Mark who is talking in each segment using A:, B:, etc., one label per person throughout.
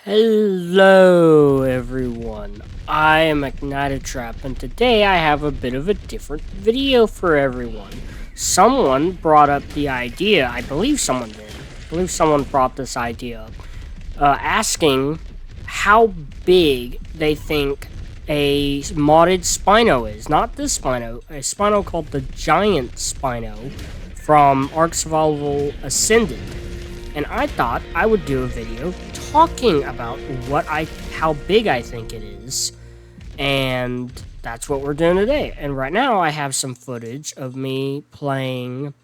A: Hello everyone, I am Ignited and today I have a bit of a different video for everyone. Someone brought up the idea, I believe someone did, brought this idea up, asking how big they think a modded Spino is. Not this Spino, a Spino called the Giant Spino from Ark Survival Ascended. And I thought I would do a video talking about how big I think it is, and that's what we're doing today. And right now I have some footage of me playing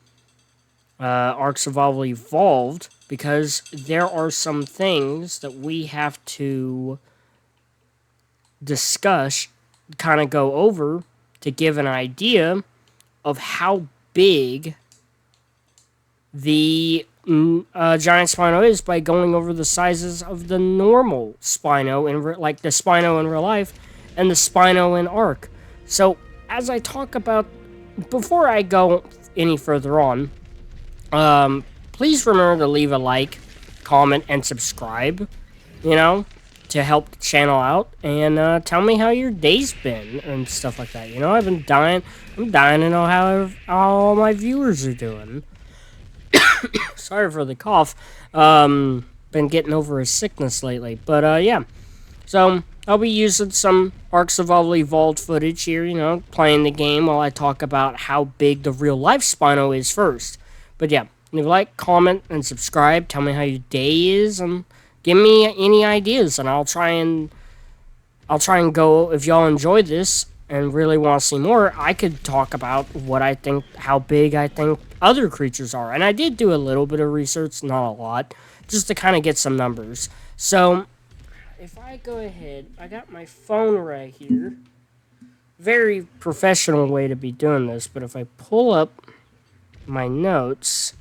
A: Ark Survival Evolved, because there are some things that we have to discuss, kind of go over, to give an idea of how big the giant Spino is by going over the sizes of the normal Spino, like the Spino in real life and the Spino in Ark. So, as I talk about, before I go any further on, please remember to leave a like, comment, and subscribe, to help the channel out, and tell me how your day's been and stuff like that. I'm dying to know how all my viewers are doing. Sorry for the cough. Been getting over a sickness lately. But, yeah. So, I'll be using some Ark Survival Evolved footage here, playing the game while I talk about how big the real-life Spino is first. But, yeah. Leave a like, comment, and subscribe. Tell me how your day is, and give me any ideas, and I'll try and go, if y'all enjoyed this and really want to see more, I could talk about how big I think other creatures are. And I did do a little bit of research, not a lot, just to kind of get some numbers. So, if I go ahead, I got my phone right here. Very professional way to be doing this, but if I pull up my notes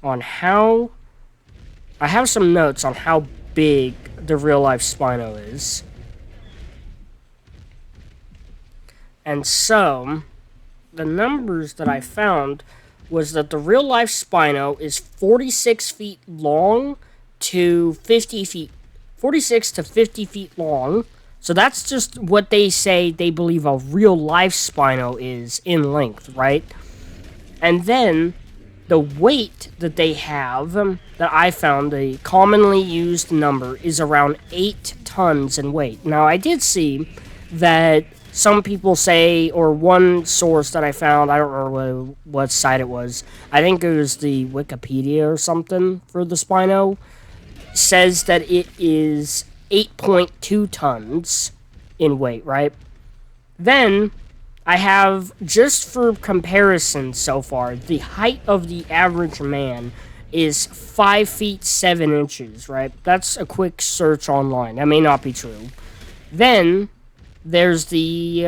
A: on how... I have some notes on how big the real-life Spino is. And so, the numbers that I found was that the real-life Spino is 46 feet long to 50 feet. 46 to 50 feet long. So that's just what they say they believe a real-life Spino is in length, right? And then, the weight that they have, that I found, the commonly used number, is around 8 tons in weight. Now, I did see that some people say, or one source that I found, I don't remember what site it was, I think it was the Wikipedia or something for the Spino, says that it is 8.2 tons in weight, right? Then, I have, just for comparison so far, the height of the average man is 5 feet 7 inches, right? That's a quick search online. That may not be true. Then, there's the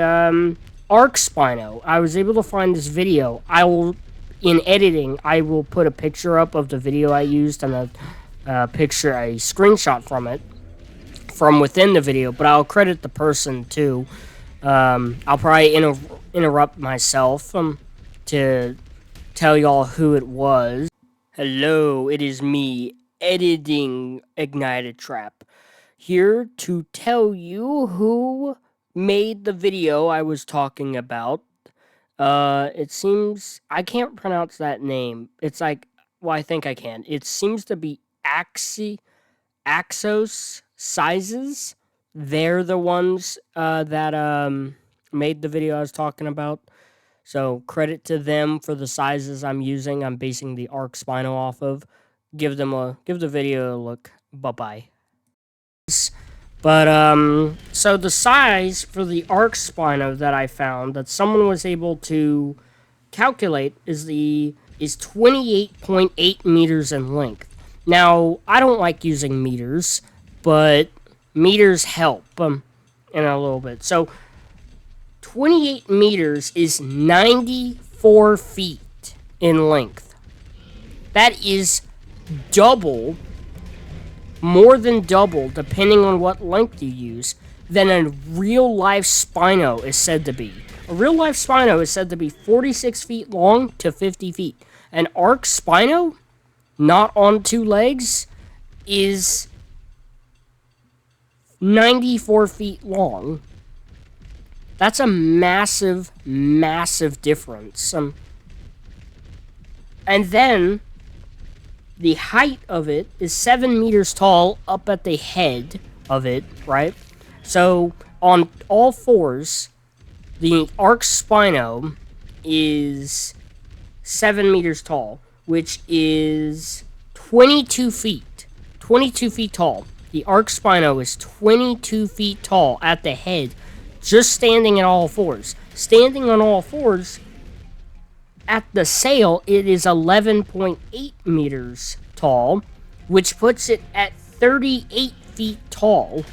A: Ark Spino. I was able to find this video. In editing, I will put a picture up of the video I used and a screenshot from it, from within the video, but I'll credit the person too. I'll probably interrupt myself to tell y'all who it was. Hello, it is me, editing Ignited Trap, here to tell you who made the video I was talking about. It seems, I can't pronounce that name. It's like, well, I think I can. It seems to be Axos Sizes. They're the ones that made the video I was talking about. So credit to them for the sizes I'm using. I'm basing the Ark Spino off of. Give the video a look. Bye-bye. But so the size for the Ark Spino that I found that someone was able to calculate is 28.8 meters in length. Now, I don't like using meters, but meters help in a little bit. So, 28 meters is 94 feet in length. That is double, more than double, depending on what length you use, than a real-life Spino is said to be. A real-life Spino is said to be 46 feet long to 50 feet. An Ark Spino, not on 2 legs, is 94 feet long. That's a massive, massive difference. And then the height of it is 7 meters tall up at the head of it, right? So on all fours, the arc spino is 7 meters tall, which is 22 feet. 22 feet tall. The arc spino is 22 feet tall at the head, just standing at all fours. Standing on all fours, at the sail, it is 11.8 meters tall, which puts it at 38 feet tall.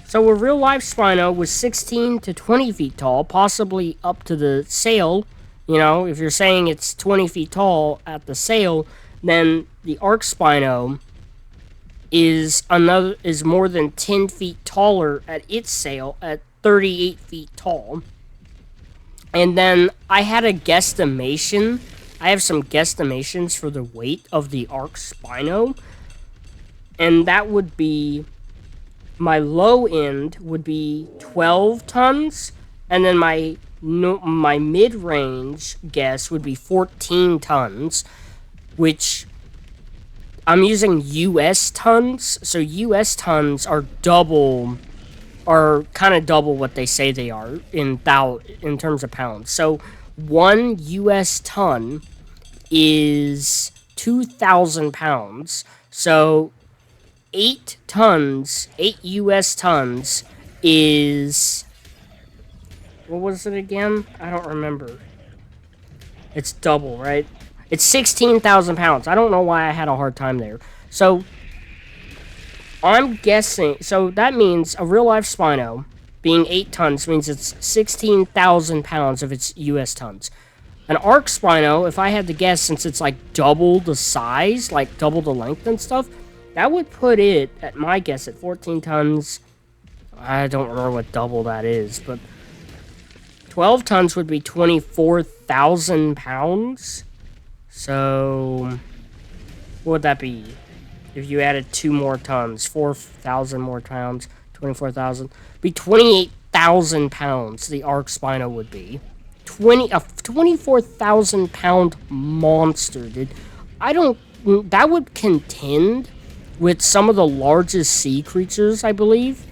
A: So a real life spino was 16 to 20 feet tall, possibly up to the sail. You know, if you're saying it's 20 feet tall at the sail, then the arc spino is more than 10 feet taller at its sail at 38 feet tall. And then I had a guesstimation. I have some guesstimations for the weight of the arc spino, and that would be, my low end would be 12 tons, and then my mid-range guess would be 14 tons, which I'm using US tons, so US tons are kind of double what they say they are in terms of pounds. So 1 US ton is 2,000 pounds. So 8 US tons is, what was it again? I don't remember. It's double, right? It's 16,000 pounds. I don't know why I had a hard time there. So I'm guessing, so that means a real life spino being 8 tons means it's 16,000 pounds of its US tons. An arc spino, if I had to guess, since it's like double the size, like double the length and stuff, that would put it, at my guess, at 14 tons. I don't remember what double that is, but 12 tons would be 24,000 pounds. So what would that be? If you added 2 more tons, 4,000 more pounds, 24,000, be 28,000 pounds. The arc spino would be a 24,000 pound monster, dude. That would contend with some of the largest sea creatures, I believe,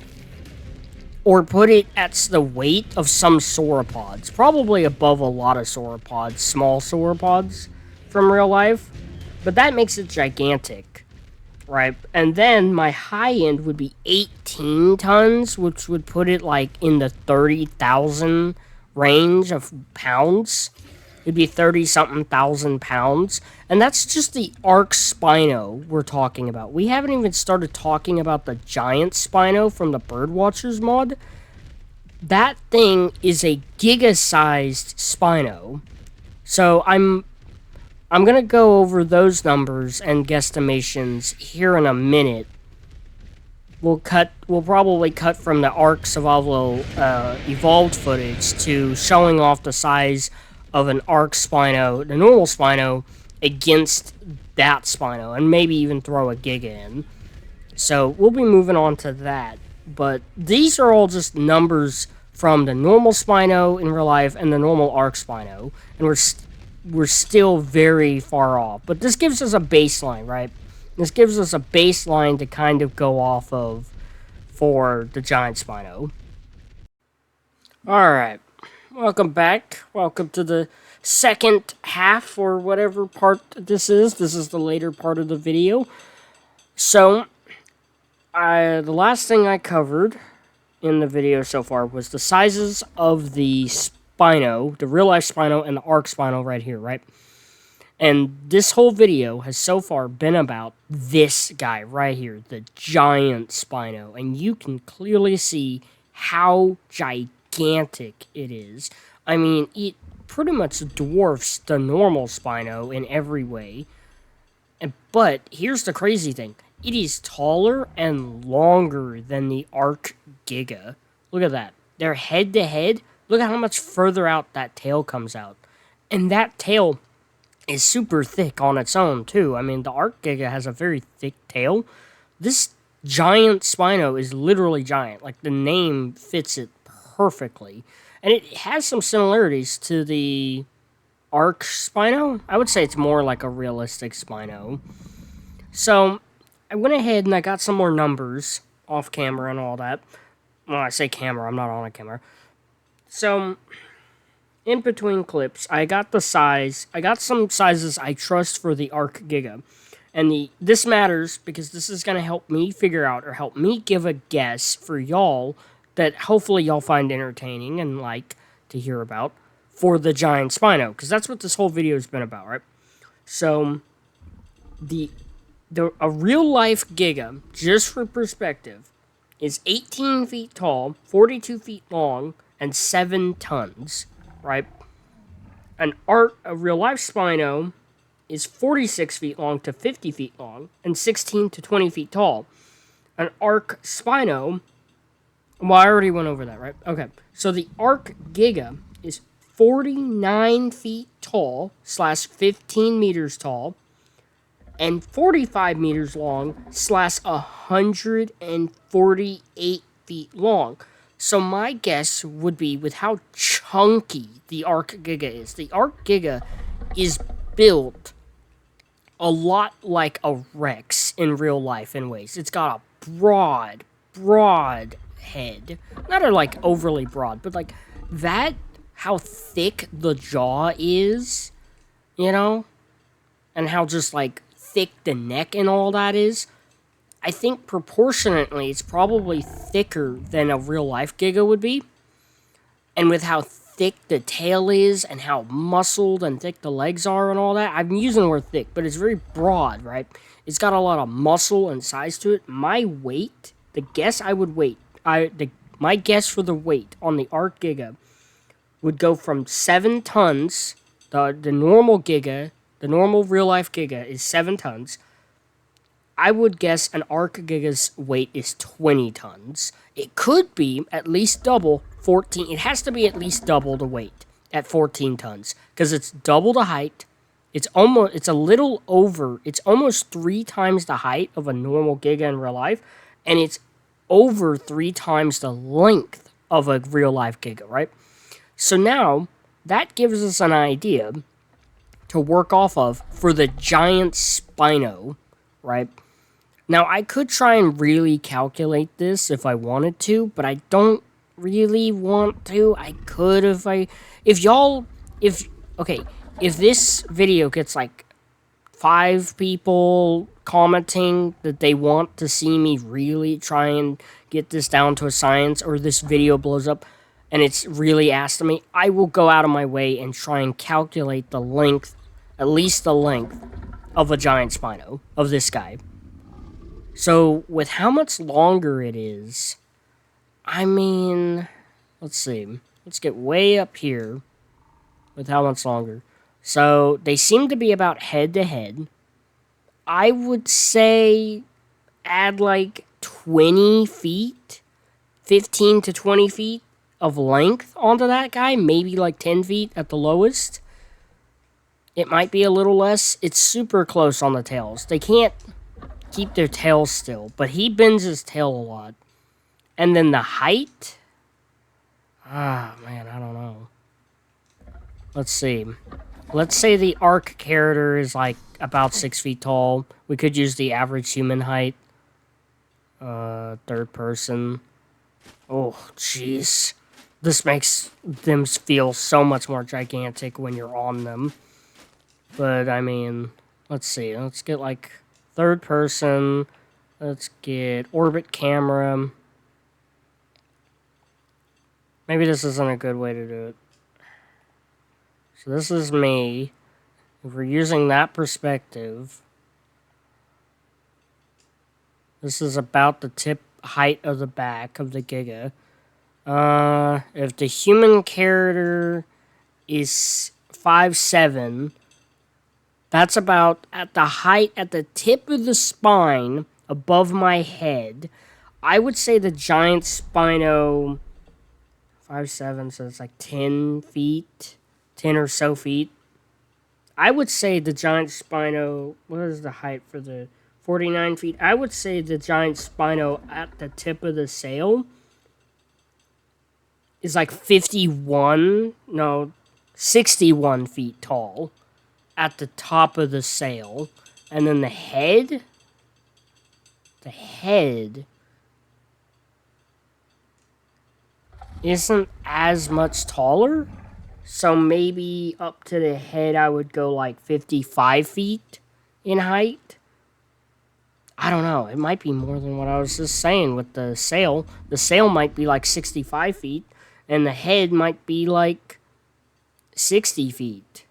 A: or put it at the weight of some sauropods, probably above a lot of sauropods, small sauropods from real life, but that makes it gigantic. Right, and then my high end would be 18 tons, which would put it like in the 30,000 range of pounds. It'd be 30-something thousand pounds, and that's just the arc spino we're talking about. We haven't even started talking about the giant spino from the Birdwatchers mod. That thing is a giga-sized spino. So I'm going to go over those numbers and guesstimations here in a minute. We'll probably cut from the Ark Survival evolved footage to showing off the size of an Ark Spino, the normal Spino, against that Spino, and maybe even throw a Giga in. So we'll be moving on to that. But these are all just numbers from the normal Spino in real life and the normal Ark Spino, and we're still very far off. But this gives us a baseline, right? This gives us a baseline to kind of go off of for the giant Spino. Alright, welcome back. Welcome to the second half, or whatever part this is. This is the later part of the video. So, the last thing I covered in the video so far was the sizes of the Spino, the real life Spino and the Ark Spino right here, right? And this whole video has so far been about this guy right here, the giant Spino. And you can clearly see how gigantic it is. I mean, it pretty much dwarfs the normal Spino in every way. But here's the crazy thing. It is taller and longer than the Arc Giga. Look at that. They're head to head. Look at how much further out that tail comes out. And that tail is super thick on its own, too. I mean, the Arc Giga has a very thick tail. This giant Spino is literally giant. Like, the name fits it perfectly. And it has some similarities to the Arc Spino. I would say it's more like a realistic Spino. So, I went ahead and I got some more numbers off camera and all that. Well, I say camera, I'm not on a camera. So, in between clips, I got the size. I got some sizes I trust for the Arc Giga. And this matters because this is going to help me figure out or help me give a guess for y'all that hopefully y'all find entertaining and like to hear about for the giant Spino. Because that's what this whole video has been about, right? So, a real-life Giga, just for perspective, is 18 feet tall, 42 feet long, and 7 tons, right? A real-life Spino is 46 feet long to 50 feet long, and 16 to 20 feet tall. An Arc Spino, well, I already went over that, right? Okay, so the Arc Giga is 49 feet tall / 15 meters tall, and 45 meters long / 148 feet long. So my guess would be with how chunky the Arc Giga is. The Arc Giga is built a lot like a Rex in real life in ways. It's got a broad head. Not like overly broad, but like that, how thick the jaw is, you know? And how just like thick the neck and all that is. I think proportionately it's probably thicker than a real life Giga would be. And with how thick the tail is and how muscled and thick the legs are and all that, I'm using the word thick, but it's very broad, right? It's got a lot of muscle and size to it. My weight, the guess I would weight, my guess for the weight on the Arc Giga would go from 7 tons, the normal Giga, the normal real life Giga is 7 tons. I would guess an Arc Giga's weight is 20 tons. It could be at least double 14. It has to be at least double the weight at 14 tons because it's double the height. It's almost 3 times the height of a normal Giga in real life, and it's over 3 times the length of a real life Giga, right? So now that gives us an idea to work off of for the giant Spino, right? Now, I could try and really calculate this if I wanted to, but I don't really want to. I could if this video gets like 5 people commenting that they want to see me really try and get this down to a science, or this video blows up and it's really asked of me, I will go out of my way and try and calculate the length, at least the length of a giant Spino, of this guy. So, with how much longer it is, I mean, let's see. Let's get way up here with how much longer. So, they seem to be about head to head. I would say add like 20 feet, 15 to 20 feet of length onto that guy. Maybe like 10 feet at the lowest. It might be a little less. It's super close on the tails. They can't keep their tails still, but he bends his tail a lot. And then the height, man, I don't know. Let's see. Let's say the Arc character is like about 6 feet tall. We could use the average human height. Third person. Oh, jeez. This makes them feel so much more gigantic when you're on them. But, I mean, let's see. Let's get like third person. Let's get orbit camera. Maybe this isn't a good way to do it. So this is me. If we're using that perspective, this is about the tip height of the back of the Giga. If the human character is 5'7", that's about at the height, at the tip of the spine, above my head. I would say the giant Spino, 5'7", so it's like 10 feet, 10 or so feet. I would say the giant Spino, what is the height for 49 feet. I would say the giant Spino at the tip of the sail is like 61 feet tall at the top of the sail. And then the head isn't as much taller. So maybe up to the head I would go like 55 feet in height. I don't know. It might be more than what I was just saying with the sail. The sail might be like 65 feet, and the head might be like 60 feet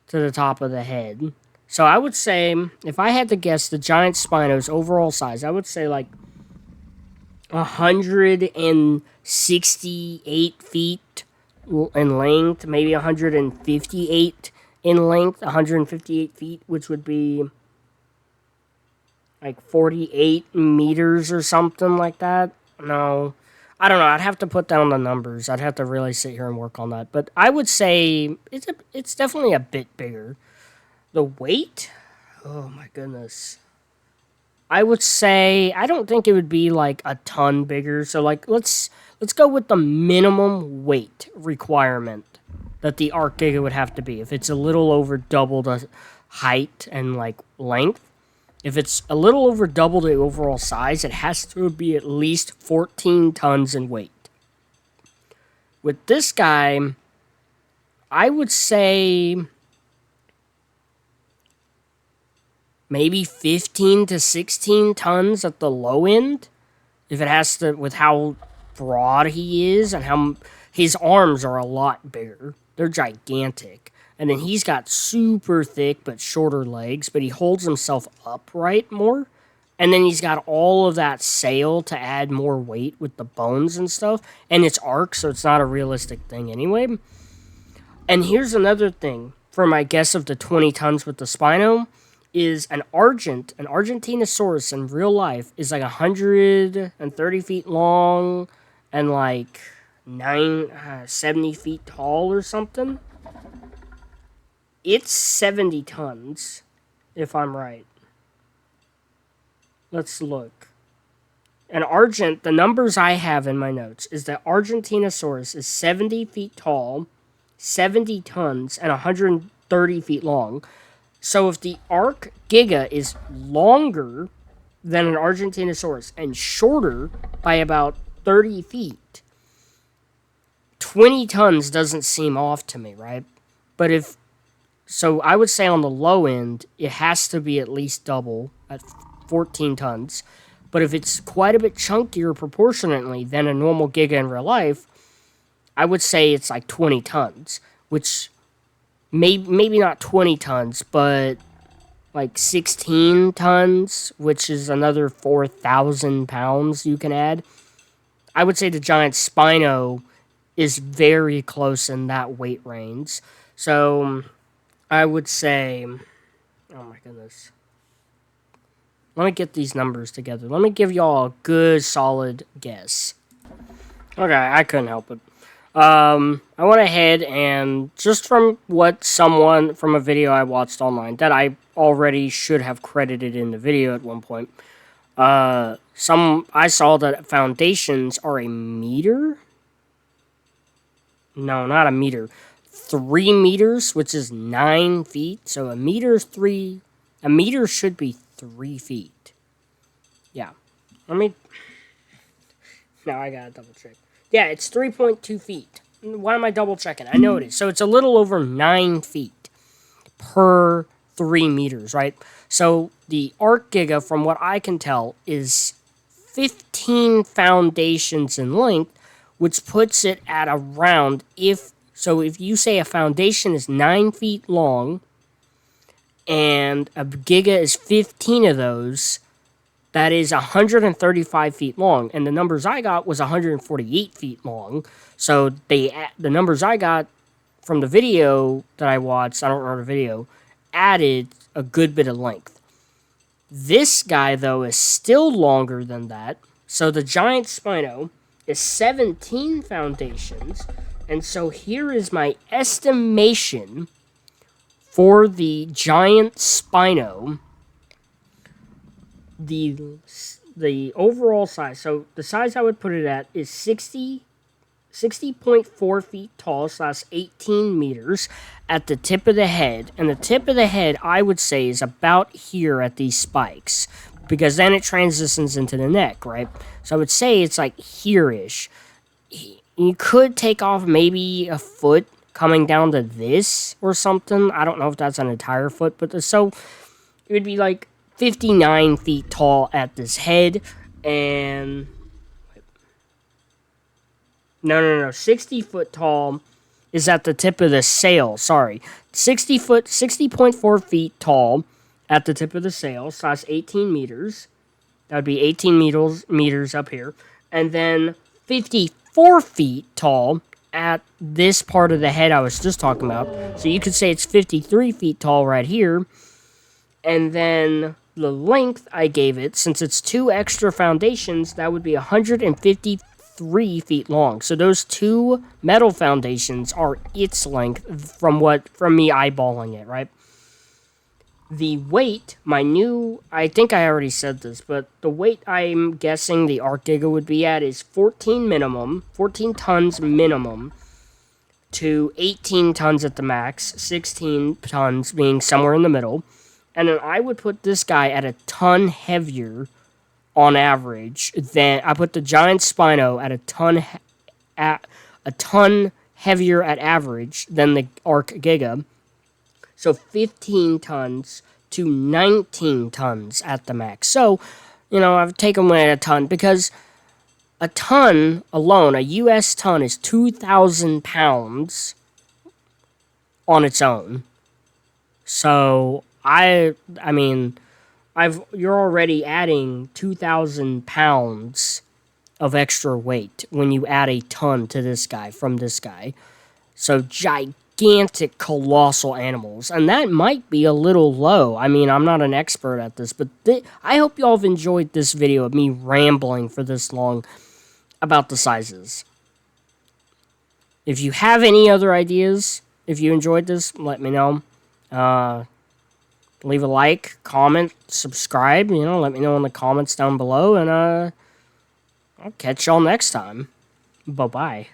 A: to the top of the head. So I would say, if I had to guess the giant Spino's overall size, I would say like 168 feet in length, maybe 158 in length, 158 feet, which would be like 48 meters or something like that. No, I don't know. I'd have to put down the numbers. I'd have to really sit here and work on that. But I would say it's definitely a bit bigger. The weight? Oh my goodness. I would say, I don't think it would be like a ton bigger. So like let's go with the minimum weight requirement that the Arc Giga would have to be. If it's a little over double the height and like length, if it's a little over double the overall size, it has to be at least 14 tons in weight. With this guy, I would say maybe 15 to 16 tons at the low end. If it has to, with how broad he is and how his arms are a lot bigger. They're gigantic. And then he's got super thick but shorter legs, but he holds himself upright more. And then he's got all of that sail to add more weight with the bones and stuff. And it's arc, so it's not a realistic thing anyway. And here's another thing for my guess of the 20 tons with the Spino is an Argentinosaurus in real life is like 130 feet long and like 70 feet tall or something. It's 70 tons, if I'm right. Let's look. The numbers I have in my notes is that Argentinosaurus is 70 feet tall, 70 tons, and 130 feet long. So if the Arc Giga is longer than an Argentinosaurus and shorter by about 30 feet, 20 tons doesn't seem off to me, right? But so I would say on the low end, it has to be at least double at 14 tons. But if it's quite a bit chunkier proportionately than a normal Giga in real life, I would say it's like 20 tons, which maybe not 20 tons, but like 16 tons, which is another 4,000 pounds you can add. I would say the giant Spino is very close in that weight range. So I would say, oh my goodness. Let me get these numbers together. Let me give y'all a good, solid guess. Okay, I couldn't help it. I went ahead and just from from a video I watched online that I already should have credited in the video at one point. I saw that foundations are a meter. No, not a meter. 3 meters, which is 9 feet. So a meter should be 3 feet. Yeah. Now I gotta double check. Yeah, it's 3.2 feet. Why am I double checking? I know it is. So it's a little over 9 feet per 3 meters, right? So the Arc Giga, from what I can tell, is 15 foundations in length, which puts it at around, if you say a foundation is 9 feet long, and a Giga is 15 of those, that is 135 feet long. And the numbers I got was 148 feet long. So the numbers I got from the video that I watched, I don't remember the video, added a good bit of length. This guy, though, is still longer than that. So the giant Spino is 17 foundations. And so here is my estimation for the giant Spino the overall size, so the size I would put it at is 60.4 feet tall / 18 meters at the tip of the head. And the tip of the head, I would say, is about here at these spikes, because then it transitions into the neck, right? So I would say it's like here-ish. You could take off maybe a foot coming down to this or something. I don't know if that's an entire foot, but so it would be like 59 feet tall at this head, and no, 60 foot tall is at the tip of the sail. Sorry, 60.4 feet tall at the tip of the sail / 18 meters. That would be 18 meters up here, and then 54 feet tall at this part of the head I was just talking about. So you could say it's 53 feet tall right here. And then the length I gave it, since it's 2 extra foundations, that would be 153 feet long. So those 2 metal foundations are its length from me eyeballing it, right? The weight, I think I already said this, but the weight I'm guessing the Arc Giga would be at is 14 tons minimum, to 18 tons at the max, 16 tons being somewhere in the middle. And then I would put this guy at a ton heavier on average than I put the giant Spino at a ton heavier at average than the Arc Giga. So 15 tons to 19 tons at the max. So, I've taken away a ton because a ton alone, a US ton, is 2,000 pounds on its own. So you're already adding 2,000 pounds of extra weight when you add a ton to this guy from this guy. So gigantic, colossal animals. And that might be a little low. I'm not an expert at this, but I hope y'all have enjoyed this video of me rambling for this long about the sizes. If you have any other ideas, if you enjoyed this, let me know. Leave a like, comment, subscribe, let me know in the comments down below, and I'll catch y'all next time. Bye-bye.